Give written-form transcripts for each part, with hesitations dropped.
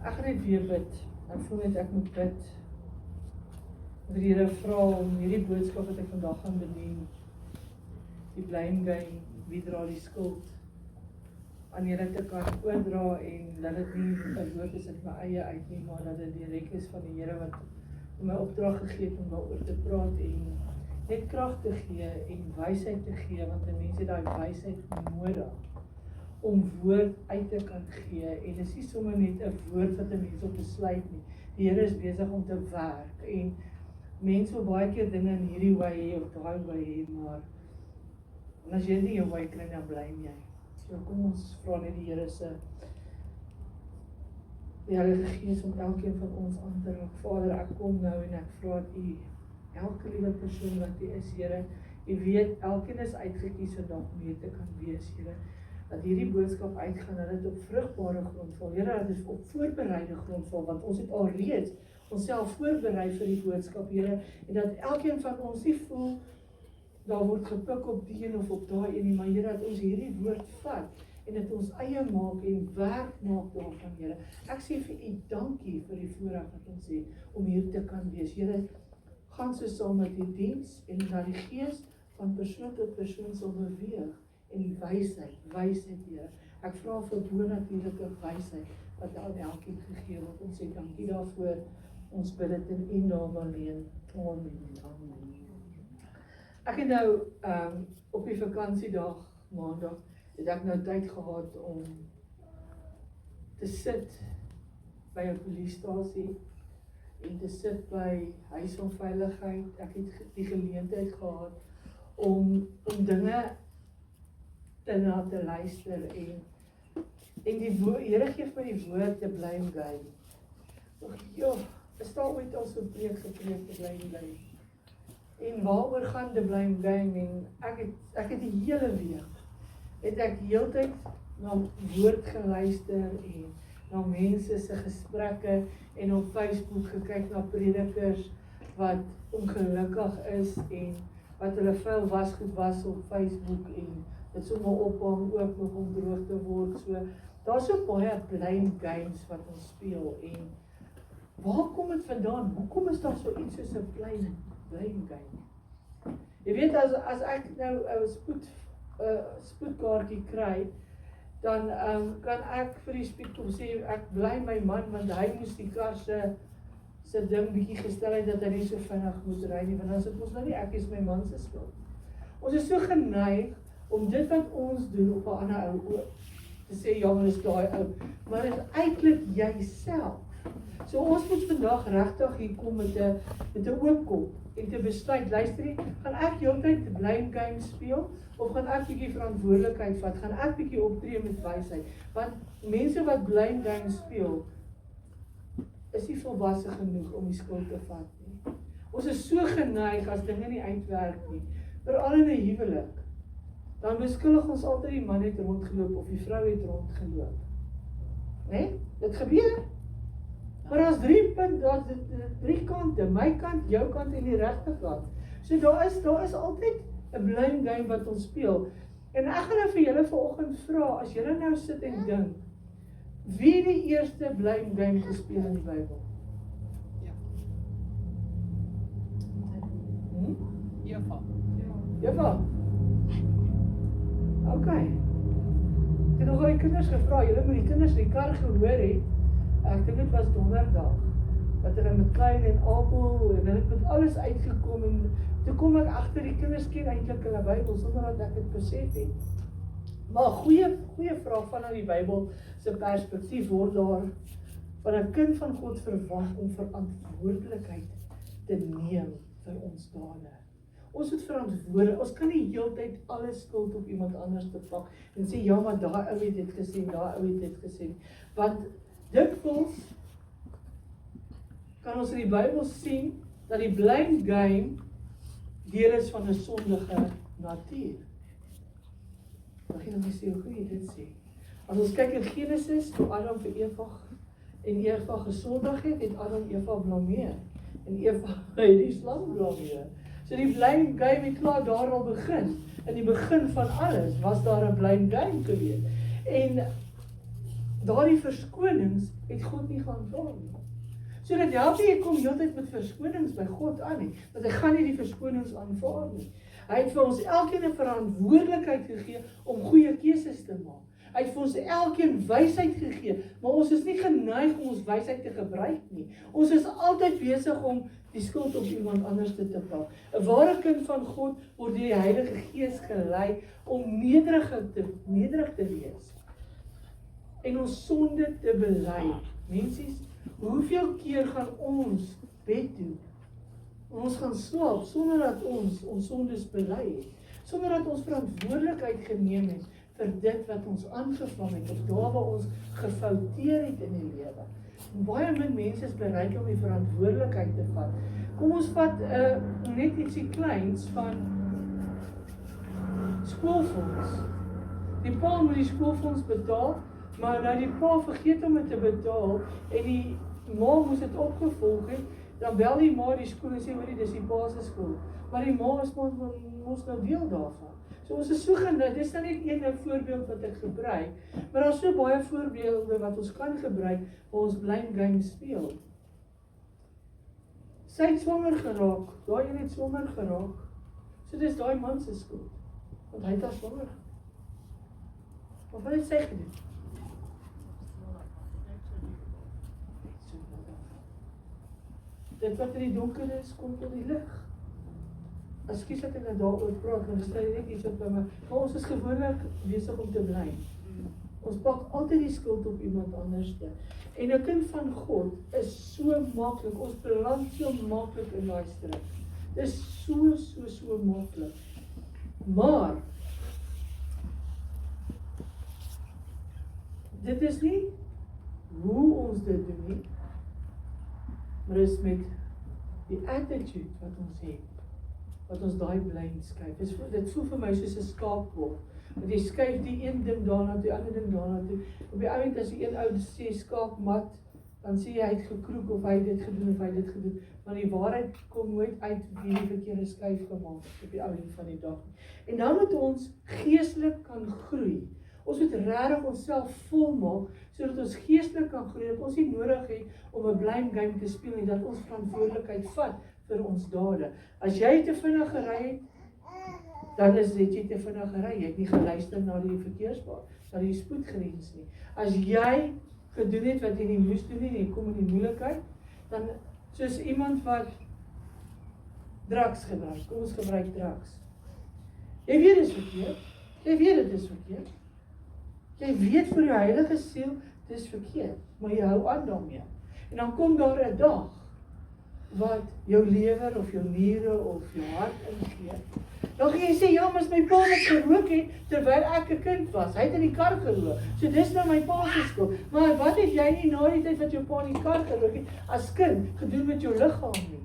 Ek gaan net weer bid. Ek voel net ek moet bid. Vir die Here vra om hierdie boodskap wat ek vandag gaan bedien, die blame game, wie dra die skuld, aan julle te kan oordra en dat dit nie 'n woord is uit my eie uit nie, maar dat dit direk is van die Here wat my opdrag gegee het om daaroor te praat en net krag te gee en wysheid te gee, want mense het daai wysheid nodig om woord uit te kan gee en dit is nie sommer net 'n woord wat 'n mens op besluit nie. Die Here is besig om te werk en mense wil baie keer dinge in hierdie way hê of daai way hê, maar as jy nie jou way kry, dan blame jy. So kom ons vra net die Here se die Heilige Gees om elkeen van ons aan te raak. Vader, ek kom nou en ek vra dat U elke liewe persoon wat U is, Here, U weet elkeen is uitgekies vandag om hier te kan wees, Here. Dat hierdie boodskap uitgaan, dat dit op vrugbare grond val. Here, dat dit op voorbereide grond val, want ons het alreeds onsself voorberei vir die boodskap, Here, en dat elkeen van ons nie voel, daar word gepik op die een of op daai een nie, maar Here, dat ons hierdie woord vat, en dit ons eie maak en werk maak daarvan, Here. Ek sê vir U dankie vir die voorreg wat ons het, om hier te kan wees. Here, gaan so saam met die diens, en dat die Gees van persoon tot persoon sal beweeg, en die wysheid, Here. Ek vra vir bonatuurlike wysheid, wat aan elkeen gegee word. Ons sê dankie daarvoor, ons bid dit in U naam alleen. Amen. Amen. Ek het nou, op die vakansiedag, maandag, het ek nou tyd gehad om te sit by 'n polisiestasie en te sit by huis van veiligheid. Ek het die geleentheid gehad om dinge na te luister en die Here gee my die woord te blame game. Ja, is daar ooit al so preek gepreek te blame game? En waaroor gaan die blame game? En ek het die hele week het ek heeltyd na woord geluister en na mense se gesprekke en op Facebook gekyk na predikers wat ongelukkig is en wat hulle vuil wasgoed was op Facebook en dit sommer ophang ook nog om droog te word. So, daar's so baie blame games wat ons speel en waar kom dit vandaan? Hoekom is daar so iets soos 'n blame game? Jy weet, as ek nou 'n spoedkaartjie kry, dan kan ek vir die spoed kom sê, ek bly my man, want hy moes die kar se ding bietjie gestel het, dat hy nie so vinnig moet ry nie, want dan sit ons nou nie, ek is my man se skuld. Ons is so geneig om dit wat ons doen op 'n ander ou ook te sê, ja, maar is daai ou, maar dit is eintlik jouself. So ons moet vandag regtig hier kom met 'n oop kop en te besluit, luister nie, gaan ek heeltyd te blame game speel of gaan ek bietjie verantwoordelikheid vat, gaan ek bietjie optree met wysheid, want mense wat blame game speel is nie volwasse genoeg om die skuld te vat nie. Ons is so geneig as dinge nie uitwerk nie, veral in 'n huwelik. Dan beskuldig ons altyd die man het rondgeloop of die vrou het rondgeloop. Né? Dit gebeur. Maar daar's drie kante, my kant, jou kant en die regte kant. So daar is altyd 'n blame game wat ons speel. En ek gaan nou vir julle vanoggend vra, as julle nou sit en dink, wie die eerste blame game gespeel in die Bybel? Ja. Eva? OK. Ek het nog al die kinders gevra, julle moet die kinders in die kar gehoor het, ek dink dit was donderdag, dat hulle met Klein en Abel, en hulle het met alles uitgekom, en toe kom ek agter die kinders ken eintlik hulle Bybel, sonder dat ek dit besef het. Maar goeie vraag vanuit die Bybel se perspektief word daar van 'n kind van God verwag om verantwoordelikheid te neem vir ons dade. Ons moet verantwoordelik, ons kan nie heeltyd alle skuld op iemand anders te pak en sê, ja, maar daai ou het dit gesê, daai ou het dit gesê. Want dikwels kan ons in die Bybel sien dat die blame game deel is van 'n sondige natuur. Mag jy nou sê hoe jy dit sê? As ons kyk in Genesis, toe Adam vir Eva gesondig het Adam Eva blameer en Eva het die slang blameer. So die blame game het klaar daar al begin. In die begin van alles was daar 'n blame game gewees. En daardie verskonings het God nie geaanvaar nie. So dat help nie, ek kom heeltyd met verskonings by God aan nie, want hy gaan nie die verskonings aanvaar nie. Hy het vir ons elkeen 'n verantwoordelikheid gegee om goeie keuses te maak. Hy het vir ons elkeen wysheid gegee, maar ons is nie geneig om ons wysheid te gebruik nie. Ons is altyd besig om die skuld op iemand anders te plaas. 'n Ware kind van God word deur die Heilige Gees gelei om nederig te wees en ons sonde te bely. Mensies, hoeveel keer gaan ons bed toe? Ons gaan slaap sonder dat ons sondes bely het, sonder dat ons verantwoordelikheid geneem het vir dit wat ons aangevang het, of daar waar ons gefouteer het in die lewe. En baie min mense is bereid om die verantwoordelikheid te vat. Kom ons vat net ietsie kleins van skoolfonds. Die pa moet die skoolfonds betaal, maar nou die pa vergeet om dit te betaal, en die ma moes dit opgevolg het, dan bel die ma die skool en sê, hoorie, dis die pa se skool. Maar die ma is ons nou deel daarvan. So ons is so geneig, dis nou net een voorbeeld wat ek gebruik, maar daar is so baie voorbeelde wat ons kan gebruik, waar ons blame game speel. Sy het swanger geraak, daai een het swanger geraak, so dis daai man se skuld, want hy het haar swanger geraak. Maar wat het sy gedoen? Dit wat in die donker is, kom tot die lig. Ekskuus dat ek nou daaroor praat, want dit stel net iets op by my, maar ons is gewoonlik besig om te bly. Ons pak altyd die skuld op iemand anders. En 'n kind van God is so maklik, ons beland so maklik in daai struik. Dit is so maklik. Maar dit is nie hoe ons dit doen nie, maar is met die attitude wat ons het, wat ons daai blame skuif. Dit voel vir my soos 'n skaakbord. Want jy skuif die een ding daarna toe, die ander ding daarna toe. Op die ouend as die een ou sê skaakmat, dan sê jy hy het gekroek of hy het dit gedoen of hy het dit gedoen. Maar die waarheid kom nooit uit wie die verkeerde skuif gemaak op die ouend van die dag. En dan moet ons geestelik kan groei. Ons moet regtig onsself volmaak, sodat ons geestelik kan groei, dat ons nie nodig het om 'n blame game te speel nie, dat ons verantwoordelikheid vat vir ons dade. As jy te vinnig gery het, dan is dit jy te vinnig gery. Jy het nie geluister na die verkeerspaad, na die spoedgrens nie. As jy gedoen het wat jy nie moes doen nie, en jy kom in die moeilikheid, dan soos iemand wat drugs gebruik, kom ons gebruik drugs. Jy weet dit is verkeerd, jy weet dit is verkeerd. Jy weet vir jou heilige siel, dit is verkeerd, maar jy hou aan daarmee. En dan kom daar 'n dag, wat jou lewer of jou niere of jou hart ingee. Dan gaan jy sê, ja, maar as my pa wat gerook het, terwyl ek 'n kind was, hy het in die kar gerook, so dis nou my pa se skuld. Maar wat het jy nie na die tyd wat jou pa in die kar gerook het, as kind, gedoen met jou liggaam nie?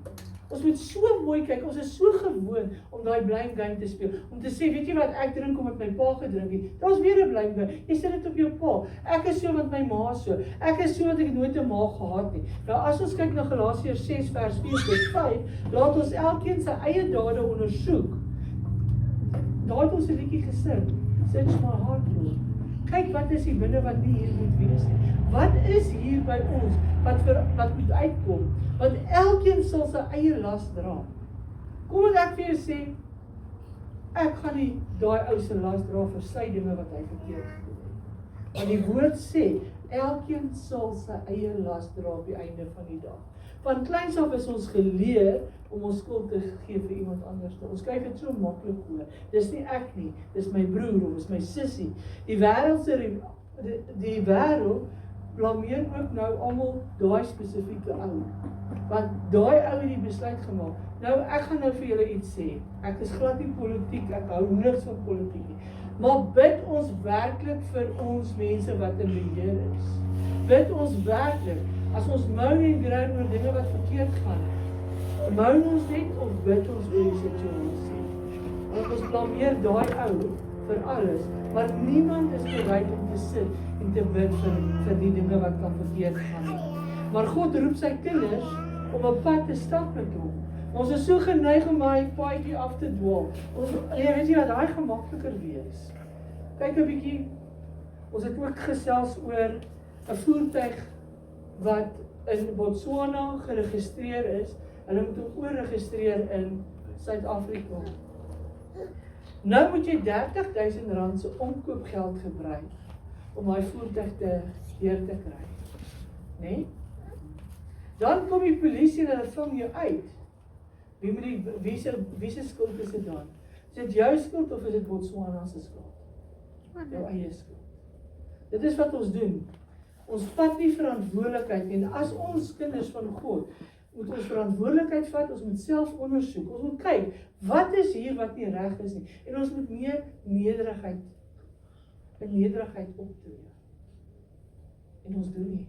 Ons moet so mooi kyk, ons is so gewoon om daai blame game te speel, om te sê, weet jy wat, ek drink omdat my pa gedrink het, daar is weer 'n blame game, jy sit dit op jou pa, ek is so want my ma is so, ek is so want ek nooit 'n ma gehad nie. Nou as ons kyk na Galasiërs 6 vers 4-5, laat ons elkeen sy eie dade ondersoek. Daar het ons 'n liedjie gesing, Search my heart, Lord. Kyk wat is hier binne wat nie hier moet wees nie. Wat is hier by ons, wat moet uitkom? Want elkeen sal sy eie las dra. Kom ek vir jou sê, ek gaan nie daai ou se las dra vir sy dinge wat hy verkeerd gedoen het. Want die woord sê, elkeen sal sy eie las dra op die einde van die dag. Van kleins af is ons geleer om ons skuld te gee vir iemand anders. Ons kyk dit so maklik oor. Dis nie ek nie, dis my broer of dis my sussie. Die wêreld blameer ook nou almal daai spesifieke ou. Want daai ou het die besluit gemaak. Nou ek gaan nou vir julle iets sê. Ek is glad nie politiek, ek hou niks van politiek nie. Maar bid ons werklik vir ons mense wat in beheer is. Bid ons werklik, as ons moan en groan oor dinge wat verkeerd gaan, moan ons net of bid ons oor die situasie. Want ons blameer daai ou vir alles, maar niemand is bereid om te sit en te bid vir die dinge wat kan verkeerd gaan. Maar God roep sy kinders om 'n pad te stap met hom. Ons is so geneig om daai paadjie af te dwaal. Weet jy wat, daai gemakliker wees. Kyk 'n bietjie, ons het ook gesels oor 'n voertuig wat in Botswana geregistreer is, hulle moet hom oorregistreer in Suid-Afrika. Nou moet jy R30.000 se omkoopgeld gebruik om daai voertuig te deur te kry. Nee? Dan kom die polisie en hulle vang jou uit. Wie se skuld is dit dan? Is dit jou skuld of is dit Botswana se skuld? Jou eie skuld. Dit is wat ons doen. Ons vat nie verantwoordelikheid nie. En as ons kinders van God, moet ons verantwoordelikheid vat, ons moet self ondersoek, ons moet kyk, wat is hier wat nie reg is nie. En ons moet meer nederigheid optree. En ons doen nie.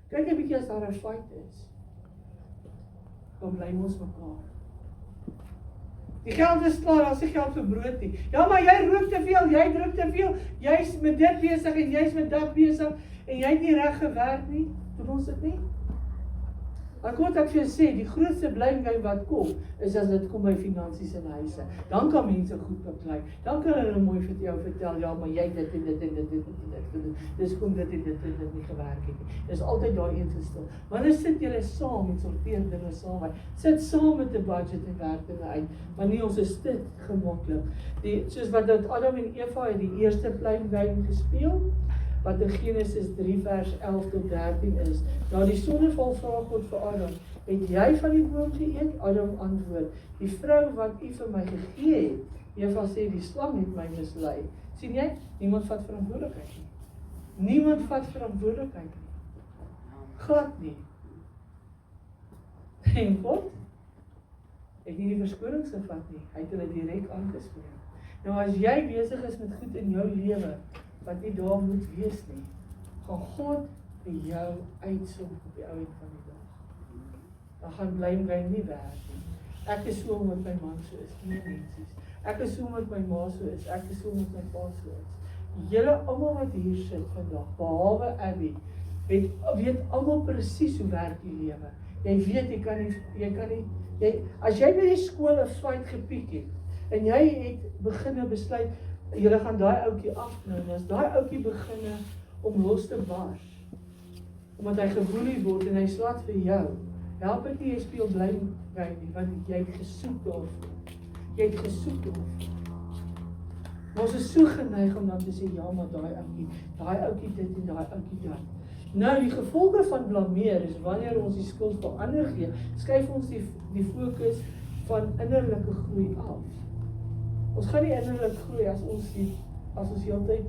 Kyk 'n bietjie as daar 'n fight is. Dan bly ons mekaar. Die geld is klaar, as jy geld vir brood nie. Ja, maar jy rook te veel, jy drink te veel, jy's met dit besig en jy's met dat besig en jy het nie reg gewerk nie. Doen ons dit nie? Maar God het vir jou sê, die grootste blame wat kom, is as dit kom by finansies in huise. Dan kan mense goed beklei. Dan kan hulle mooi vir jou vertel, ja, maar jy dit en dit en dit. Dis kom dit en dit nie gewerk het nie. Dis altyd daai een gestel. Wanneer sit julle saam en sorteer dinge saam? Sit saam met 'n budget en werk dinge uit. Maar nie ons is dit gemaklik. Soos wat Adam en Eva het die eerste blame gespeel, wat in Genesis 3 vers 11 tot 13 is. Na die sondeval vra God vir Adam, het jy van die boom geëet? Adam antwoord, die vrou wat u vir my gegee het. Eva sê, die slang het my mislei. Sien jy? Niemand vat verantwoordelikheid nie. Niemand vat verantwoordelikheid nie. Glad nie. En God het nie die verskonings gevat nie. Hy het hulle direk aangespreek. Nou as jy besig is met goed in jou lewe, wat nie daar moet wees nie, gaan God vir jou uitsom op die ouend van die dag. Dan gaan blame nie werk nie. Ek is so omdat my man so is, nie mensies. Ek is so omdat my ma so is, ek is so omdat my pa so is. Julle almal wat hier sit vandag, behalwe Abby, weet almal presies hoe werk die lewe. Jy weet, jy kan nie, as jy by die skool 'n fight gepiek het, en jy het beginne besluit, julle gaan daai ouetjie afknou, en as daai ouetjie beginne om los te bars, omdat hy geboelie word en hy slat vir jou, help dit nie, jy speel blame nie, want jy het gesoek daarvoor. Jy het gesoek daarvoor. Maar ons is so geneig om dan te sê, ja, maar daai ouetjie dit en daai ouetjie dat. Nou, die gevolge van blameer is, wanneer ons die skuld vir ander gee, skuif ons die fokus van innerlike groei af. Ons gaan nie innerlik groei as ons heeltyd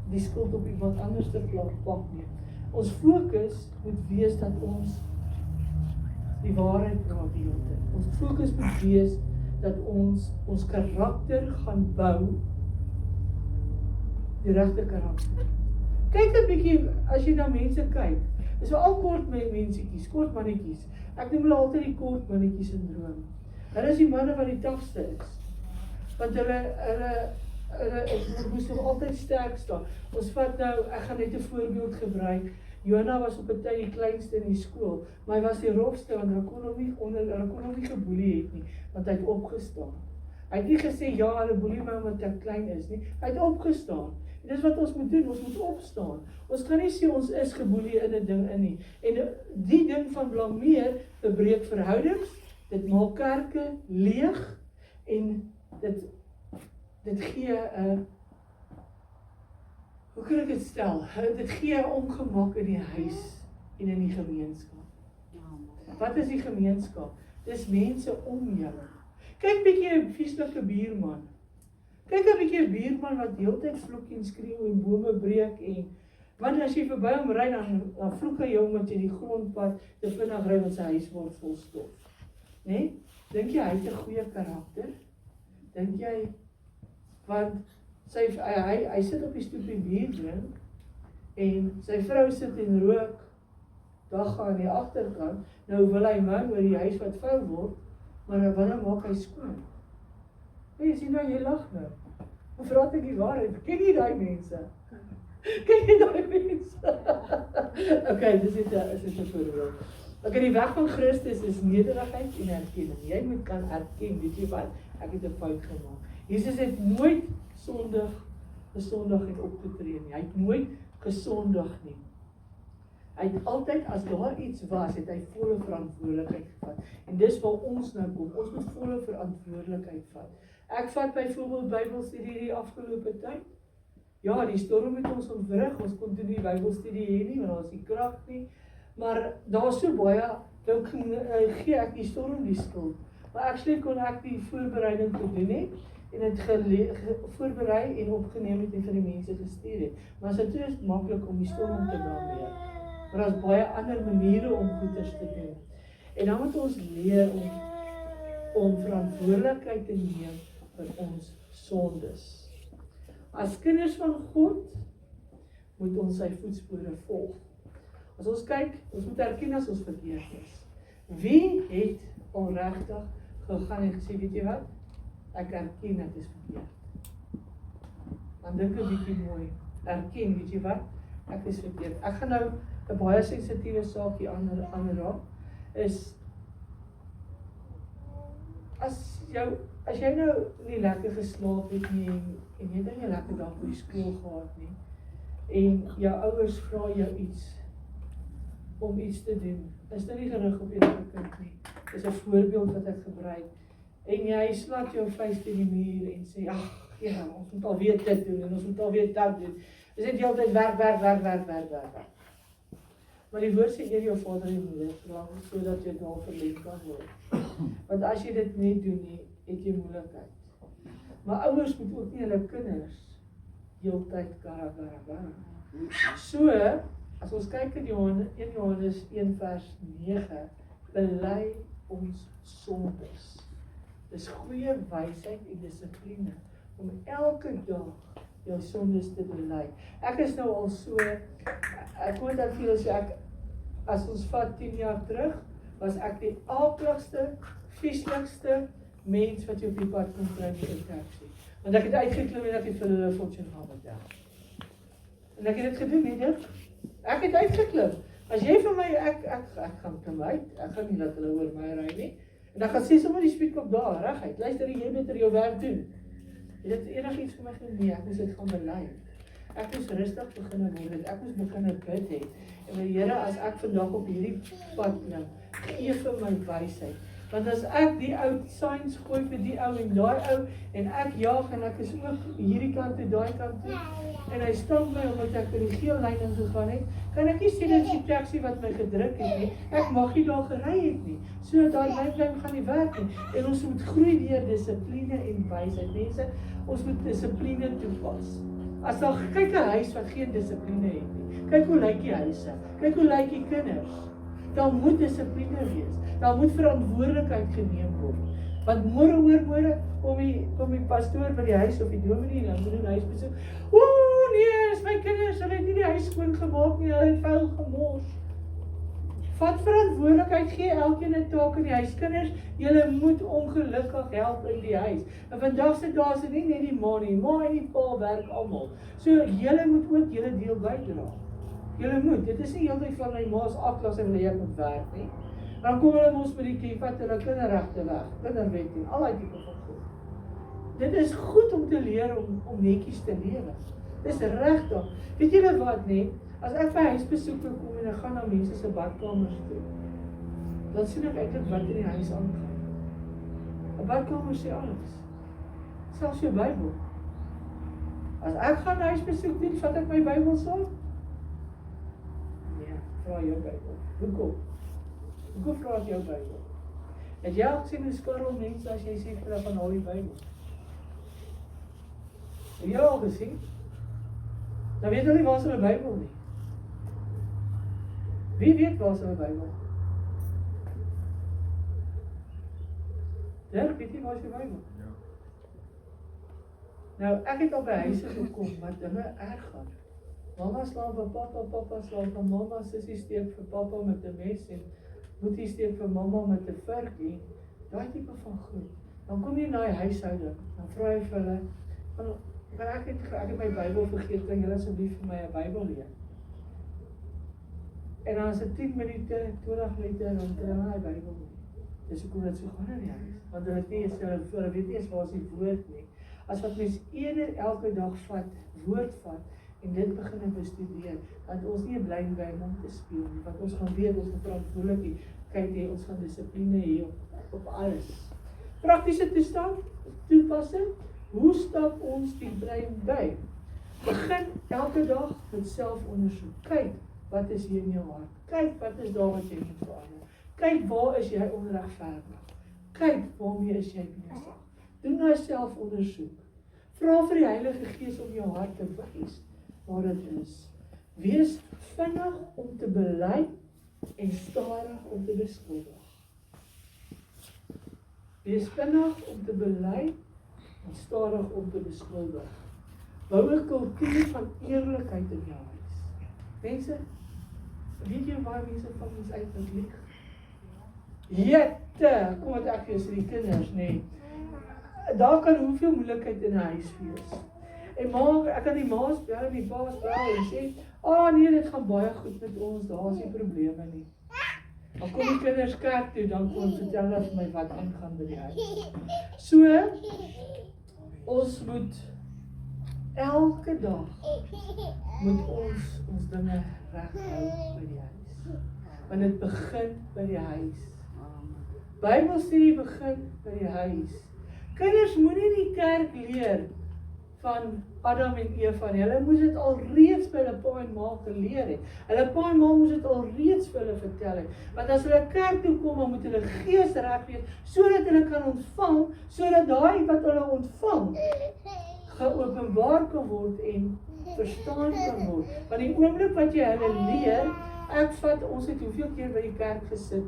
die skuld op iemand anders te plak nie. Ons fokus moet wees dat ons die waarheid praat die hele tyd. Ons fokus moet wees dat ons karakter gaan bou, die regte karakter. Kyk 'n bietjie, as jy na mense kyk, is al kort mensiekies, kort mannetjies. Ek noem hulle altyd die kort mannetjie syndroom. Hulle is die manne wat die tafste is. Want hulle moes nog altyd sterk staan. Ons vat nou, ek gaan net 'n voorbeeld gebruik. Jonah was op 'n tyd die kleinste in die skool, maar hy was die rofste, want hulle kon hom nie geboelie het nie, want hy het opgestaan. Hy het nie gesê, ja, hulle boelie my omdat ek klein is nie, hy het opgestaan. En dis wat ons moet doen, ons moet opstaan. Ons kan nie sê ons is geboelie in 'n ding in nie. En die ding van blameer verbreek verhoudings, dit maak kerke leeg, en dit gee hoe kan ek dit stel? Dit gee ongemak in die huis en in die gemeenskap. Wat is die gemeenskap? Dis mense om jou. Kyk bietjie 'n vieslike buurman. Kyk 'n bietjie 'n buurman wat heeltyd vloek en skreeu en bome breek en want as jy verby hom ry dan vloek hy jou omdat jy die grondpad te vinnig ry want sy huis word vol stof. Né? Dink jy hy het 'n goeie karakter? Dink jy want hy sit op die stoep en bier drink en sy vrou sit en rook dag aan die agterkant. Nou wil hy man oor die huis wat vuil word, maar wanneer maak hy skoon? Jy sien nou, jy lag nou. Of raad ek die waarheid? Ken jy daai mense? Ken jy daai mense? Okay, dis is 'n voorbeeld. Okay, die weg van Christus is nederigheid en erkenning. Jy moet kan erken, weet jy wat? Ek het 'n fout gemaak. Jesus het nooit gesondig het op te tree nie. Hy het nooit gesondig nie. Hy het altyd, as daar iets was, het hy volle verantwoordelikheid gevat. En dis waar ons nou kom, ons moet volle verantwoordelikheid vat. Ek vat byvoorbeeld Bybelstudie die afgelope tyd. Ja, die storm het ons ontwrig, ons kon toe nie Bybelstudie hê nie, want daar is nie krag nie. Maar daar is so baie, nou gee ek die storm die skuld. Maar actually kon ek die voorbereiding te doen het, en het voorberei en opgeneem het en vir die mense gestuur het. Maar dit is maklik om die storm te blameer. Maar daar is baie ander maniere om goeders te doen. En dan moet ons leer om verantwoordelikheid te neem vir ons sondes. As kinders van God, moet ons sy voetspore volg. As ons kyk, ons moet erken as ons verkeerd is. Wie het al regtig gegaan en gesê, weet jy wat? Ek erken dat is verkeerd. Dan dink 'n bietjie mooi. Erken, weet jy wat? Ek is verkeerd. Ek gaan nou 'n baie sensitiewe saakie aanraak. Is as jy nou nie lekker geslaap het nie en jy het nie lekker dag by skool gehad nie en jou ouers vra jou iets om iets te doen. Is dit nie gerig op enige kind nie. Dis 'n voorbeeld wat ek gebruik. En jy slaat jou vuis teen die muur en sê, ag, ja, ons moet alweer dit doen en ons moet alweer dat doen. Dis net die hele tyd werk. Maar die woord sê eer jou vader en moeder, sodat jy daar verleng kan word. Want as jy dit nie doen nie, het jy moeilikheid. Maar ouers moet ook nie hulle kinders heeltyd gara. So, as ons kyk in 1 Johannes 1 vers 9, bely ons sondes. Dis goeie wysheid en dissipline om elke dag jou sondes te bely. Ek is nou al so, ek moet dan veel sê, as ons vat 10 jaar terug, was ek die aakligste, vieslikste mens wat jy op die pad kon kry met 'n taxi. Want ek het uitgeklim en ek het vir hulle 'n fortune gaan betaal. En ek het dit gedoen, weet jy? Ek het uitgeklim. As jy vir my, ek gaan klim uit, ek gaan nie laat hulle oor my ry nie. En dan gaan sê sommer die speedkop daar, reguit. Luister, jy beter jou werk doen. Het dit enigiets vir my gedoen? Nee, ek moes dit gaan bely. Ek moes rustig begin word, ek moes begin bid het. En my Here, as ek vandag op hierdie pad klim, gee vir my wysheid. Want as ek die ou signs gooi vir die ou en daai ou, en ek jaag en ek is ook hierdie kant toe, daai kant toe, en hy stop my omdat ek in die geel lyn ingegaan het, kan ek nie sê dit is die taxi wat my gedruk het nie. Ek mag nie daar gery het nie. So daai lyn gaan nie werk nie. En ons moet groei deur dissipline en wysheid. Mense, ons moet dissipline toepas. As daar kyk 'n huis wat geen dissipline het nie. Kyk hoe lyk die huise. Kyk hoe lyk die kinders. Daar moet dissipline wees. Daar moet verantwoordelikheid geneem word. Want môre oor môre kom die pastoor by die huis of die dominee en dan moet hy huisbesoek. Ooh nee, is my kinders, hulle het nie die huis skoon gemaak nie, hulle het vuil gemors. Vat verantwoordelikheid, gee elkeen 'n taak in die huis. Kinders, julle moet ongelukkig help in die huis. En vandag se dae is dit nie net die ma nie, ma en die pa werk almal. So julle moet ook julle deel bydra. Julle moet, dit is nie heeltyd van my ma's afklas en hulle moet werk nie. Dan kom hulle mos met die kief wat hulle kinderregte weg, kinderwet en al die tipe van goed. Dit is goed om te leer om netjies te lewe. Dis regtig. Weet julle wat nie? As ek by huisbesoeke kom en ek gaan na mense se badkamers toe, dan sien ek eintlik wat in die huis aangaan. 'n Badkamer sê alles. Selfs jou Bybel. As ek gaan huisbesoek doen, vat ek my Bybel saam? Nee, vra jou Bybel. Hoekom vra ek jou Bybel? Het jy al gesien hoe skarrel mense as jy sê vir hulle van al die Bybel? Het jy al gesien? Dan weet hulle nie waar is hulle Bybel nie. Wie weet waar is hulle Bybel? Dirk, weet jy waar is jou Bybel? Ja. Nou, ek het al by huise gekom wat dinge erg gaan. Mama slaan vir papa, papa slaan vir mama, sussie steek vir papa met 'n mes en boetie steek vir mamma met 'n vurk en daai tipe van goed. Dan kom jy na die huishouding, dan vra jy vir hulle, ek het my Bybel vergeet, kan julle asseblief vir my 'n Bybel leer? En dan is dit 10 minute, 20 minute, dan kry hulle die Bybel nie. Dis hoekom dit so gaan in die huis. Want hulle weet nie eens waar is die woord nie. As wat mens elke dag woord vat, en dit begin bestudeer, dat ons nie 'n blame game om te speel nie, want ons gaan weet, ons gaan verantwoordelikheid hê, ons gaan dissipline hê op alles. Praktiese toestand, toepassing, hoe stap ons die blame game? Begin elke dag met selfondersoek. Kyk, wat is hier in jou hart? Kyk, wat is daar wat jy moet verander? Kyk, waar is jy onregverdig? Kyk, waarmee is jy besig? Doen nou selfondersoek. Vra vir die Heilige Gees om jou hart te wys waar dit is. Wees vinnig om te bely en stadig om te beskuldig. Wees vinnig om te bely en stadig om te beskuldig. Bou 'n kultuur van eerlikheid in jou huis. Mense, weet jy waar mense van ons uit wat lieg? Jette, kom wat ek vir die kinders, nee. Daar kan hoeveel moeilikheid in 'n huis wees. En maar, ek kan die ma's bel en die pa's bel en sê, nee, dit gaan baie goed met ons, daar is nie probleme nie. Dan kom die kinders kerk toe, dan kom vertel hulle vir my wat aangaan by die huis. So, ons moet elke dag moet ons dinge reghou by die huis. Want dit begin by die huis. Bybel sê begin by die huis. Kinders moenie die kerk leer van Adam en Eva nie. Hulle moes dit al reeds by hulle pa en ma geleer het. Hulle pa en ma moes dit al reeds vir hulle vertel het. Want as hulle kerk toe kom, dan moet hulle gees reg wees, sodat hulle kan ontvang, sodat daai wat hulle ontvang, geopenbaar kan word en verstaan kan word. Want die oomblik wat jy hulle leer, ons het hoeveel keer by die kerk gesit,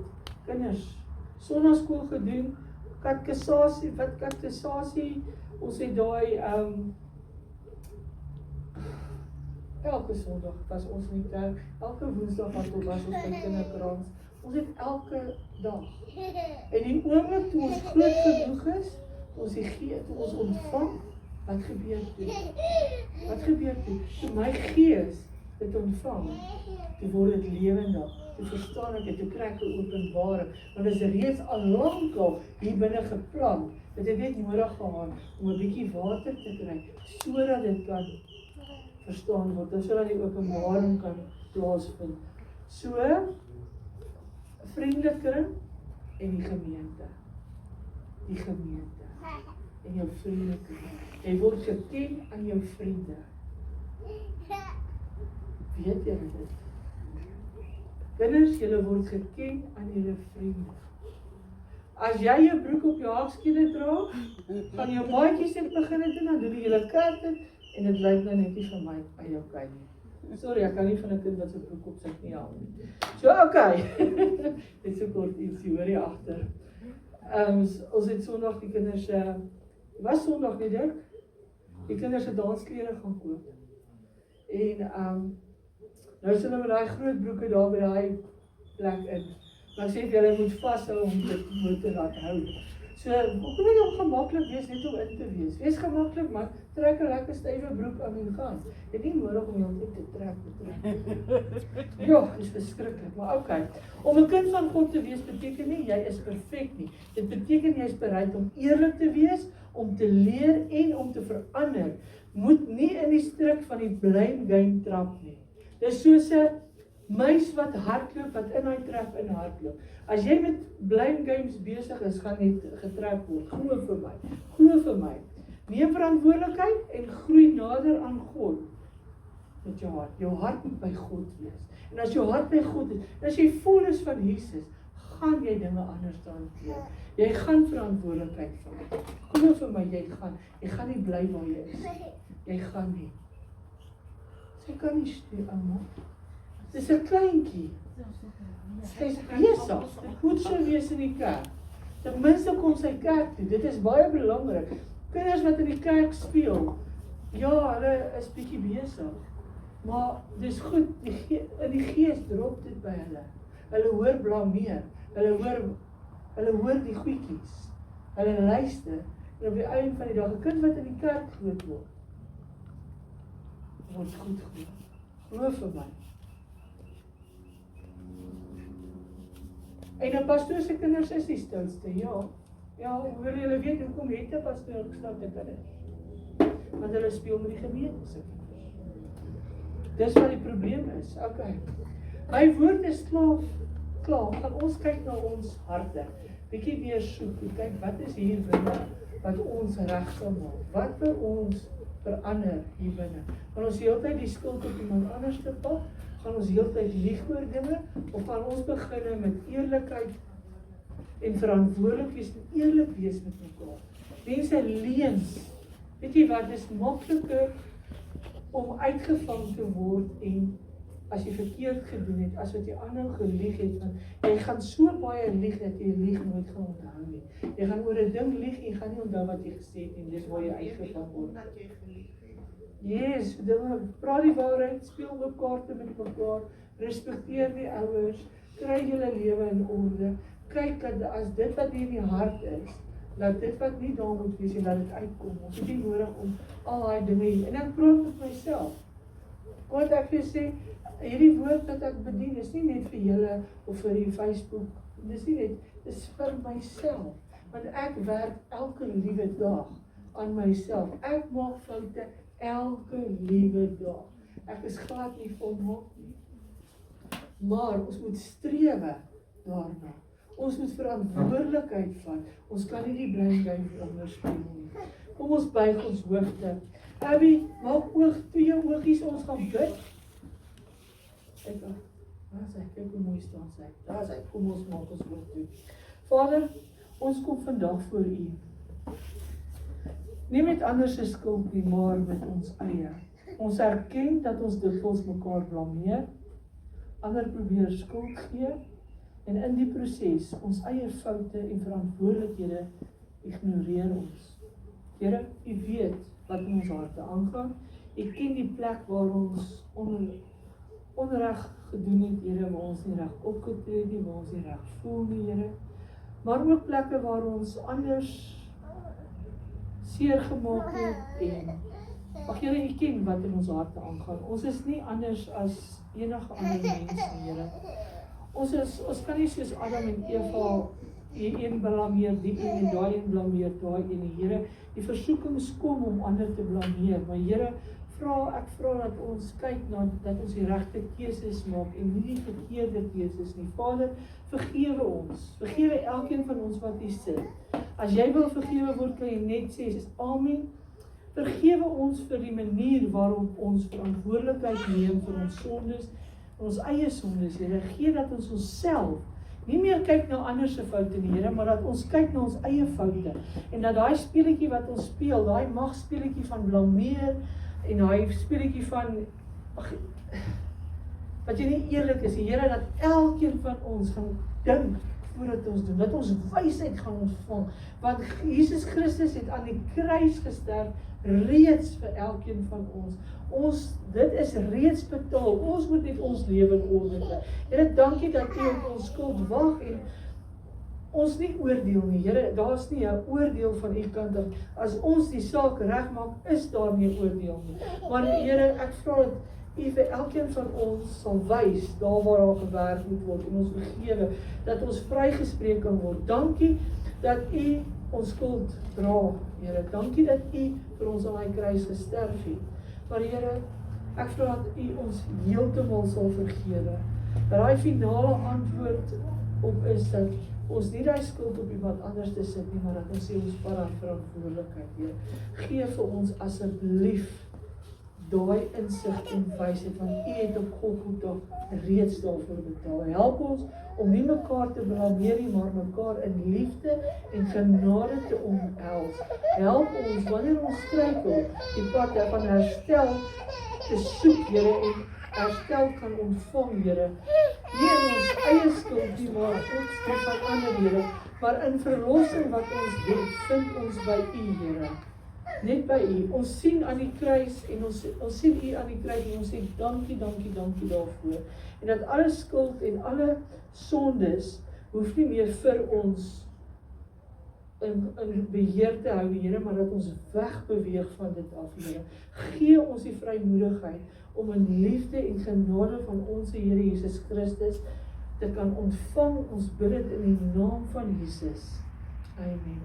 kinders, sonnaskool gedoen, katekisasie, ons het daai, elke Sondag was ons in die kerk, elke Woensdag was ons by kinderkrans, ons het elke dag. En die oomblik toe ons groot genoeg is, toe ons ontvang, wat gebeur toe? Wat gebeur toe? Toe my gees dit ontvang, toe word dit lewendig, toe verstaan ek dit, toe kry ek 'n openbaring, want dit is reeds al lank al hier binne geplant, dat dit net nodig gehad om 'n bietjie water te kry, sodat dit kan verstaan word, en sodat die openbaring kan plaasvind. So, vriendelike en die gemeente. Die gemeente. En jou vriendelike. Jy word geken aan jou vriende. Weet jy dit? Kinders, julle word geken aan julle vriende. As jy jou broek op jou hakskiene dra, van jou maatjies het begin het, dan doen julle kerk dit, en dit lyk nou net nie vir my by jou kyk nie. Sorry, ek kan nie van 'n kind wat sy broek op sit nie hou nie. So, okay. Dit so kort ietsie, hoor jy agter. Ons het Sondag die kinders, was Sondag nie Dirk? Die kinders het dansklere gaan koop. En, nou is hulle met daai groot broeke daar by daai plek in. Maar ek sê julle moet vashou om dit te laat hou. So, hoe moet jy gemaklik wees net om in te wees? Wees gemaklik, maar trek 'n lekker stywe broek aan en gaan. Jy het nie nodig om jou te trek. Ja, is verskriklik, maar okay. Om 'n kind van God te wees beteken nie jy is perfek nie. Dit beteken jy is bereid om eerlik te wees, om te leer en om te verander. Moet nie in die struik van die blame game trap nie. Dis soos 'n muis wat hardloop, wat in hy trap in hardloop. As jy met blame games besig is, gaan jy getrap word. Glo vir my. Glo vir my. Neem verantwoordelikheid en groei nader aan God. Met jou hart. Jou hart moet by God wees. En as jou hart by God is, as jy vol is van Jesus, gaan jy dinge anders hanteer. Jy gaan verantwoordelikheid vat. Glo vir my, jy gaan nie bly waar jy is. Jy gaan nie. Sy kan nie stuur, ouma. Dis 'n kleintjie. Sy is besig. Dit moet so wees in die kerk. Ten minste kom sy kerk toe. Dit is baie belangrik. Kinders wat in die kerk speel, ja, hulle is bietjie besig. Maar dis goed, in die gees drop dit by hulle. Hulle hoor blameer. Hulle hoor die goedjies. Hulle luister. En op die einde van die dag, 'n kind wat in die kerk groot word goed groot. Glo vir my. En 'n pastoor se kinders is die stilste, ja. Ja, hoor julle weet hoekom het 'n pastoor gestaan te kinders? Want hulle speel met die gemeente se kinders. Dis wat die probleem is. Okay. My woord is klaar. Gaan ons kyk na ons harte. Bietjie weer soek. Kyk, wat is hier binne wat ons reg sal maak? Wat vir ons verander hier binne? Gaan ons heeltyd die skuld op iemand anders te pak? Gaan ons heeltyd lieg oor dinge? Of gaan ons begin met eerlikheid en verantwoordelik wees en eerlik wees met mekaar? Mense leuns. Weet jy wat, dis makliker om uitgevang te word en as jy verkeerd gedoen het, as wat jy aanhou gelieg het, want jy gaan so baie lieg dat jy lieg nooit gaan onthou nie. Jy gaan oor 'n ding lieg en jy gaan nie onthou wat jy gesê het en dis waar jy uitgevang word. Yes, praat die waarheid, speel ook kaarte met mekaar, respekteer die ouers, kry julle lewe in orde, kyk dat as dit wat hier in die hart is, dat dit wat nie daar moet wees en dat dit uitkom. Ons het nie nodig om al daai dinge hier. En ek praat met myself. Want ek vir sê, hierdie woord wat ek bedien is nie net vir julle of vir die Facebook. Dis nie net, dis vir myself. Want ek werk elke liewe dag aan myself. Ek maak foute elke liewe dag. Ek is glad nie volmaak nie. Maar ons moet strewe daarna. Ons moet verantwoordelikheid vat. Ons kan nie die blame game anders speel nie. Kom ons buig ons hoofde. Abby, maak twee oogies, ons gaan bid. Kyk, daar is hy, kyk hoe mooi staan sy. Daar is hy, kom ons maak ons oog toe. Vader, ons kom vandag voor U. Nie met ander se skuld nie, maar met ons eie. Ons erken dat ons dikwels mekaar blameer, ander probeer skuld gee, en in die proses, ons eie foute en verantwoordelikhede ignoreer ons. Here, U weet wat in ons harte aangaan. U ken die plek waar ons onreg gedoen het, Here, waar ons nie reg opgetree het nie, waar ons nie reg voel nie, Here. Maar ook plekke waar ons anders seer gemaak het en ag Here, U ken wat in ons harte aangaan. Ons is nie anders as enige ander mens nie, Here. Ons kan nie soos Adam en Eva die een blameer, die een en daai een blameer, daai een, Here. Die versoekings kom om ander te blameer, maar Here, ek vra dat ons kyk na dat ons die regte keuses maak en nie die verkeerde keuses nie. Vader, vergewe ons. Vergewe elkeen van ons wat hier sit. As jy wil vergewe word, kan jy net sê, amen. Vergewe ons vir die manier waarop ons verantwoordelikheid neem vir ons sondes, ons eie sondes, Here. Gee dat ons onsself nie meer kyk na ander se foute nie, Here, maar dat ons kyk na ons eie foute. En dat daai speletjie wat ons speel, daai magspeletjie van blameer en daai speletjie van wat jy nie eerlik is, Here, dat elkeen van ons gaan dink voordat ons doen, dat ons wysheid gaan ontvang, want Jesus Christus het aan die kruis gesterf reeds vir elkeen van ons. Dit is reeds betaal. Ons moet net ons lewe in orde kry. Here, dankie dat U op ons skuld wag en ons nie oordeel nie. Here, daar's nie 'n oordeel van U kant af. As ons die saak regmaak, is daar nie 'n oordeel nie. Maar Here, ek vra dat U vir elkeen van ons sal wys daar waar daar gewerk moet word en ons vergewe, dat ons vrygespreek kan word. Dankie dat U ons skuld dra, Here. Dankie dat U vir ons aan daai kruis gesterf het. Maar Here, ek vra dat U ons heeltemal sal vergewe. Dat daai finale antwoord op is dat ons nie daai skuld op iemand anders te sit nie, maar dat ons sê ons vat verantwoordelikheid, Here. Gee vir ons asseblief daai insig en wysheid, want U het op Golgotha reeds daarvoor betaal. Help ons om nie mekaar te blameer nie, maar mekaar in liefde en genade te omhels. Help ons wanneer ons struikel, die pad van herstel te soek, Here, en herstel kan ontvang, Here. Nie in ons eie skuld nie, maar ook skuld van ander, Here. Maar in verlossing wat ons het, vind ons by U, Here. Net by U. Ons sien aan die kruis en ons sien U aan die kruis en ons sê dankie daarvoor. En dat alle skuld en alle sondes hoef nie meer vir ons in beheer te hou, Here, maar dat ons wegbeweeg van dit af, Here. Gee ons die vrymoedigheid om in liefde en genade van ons Here Jesus Christus te kan ontvang. Ons bid dit in die naam van Jesus. Amen.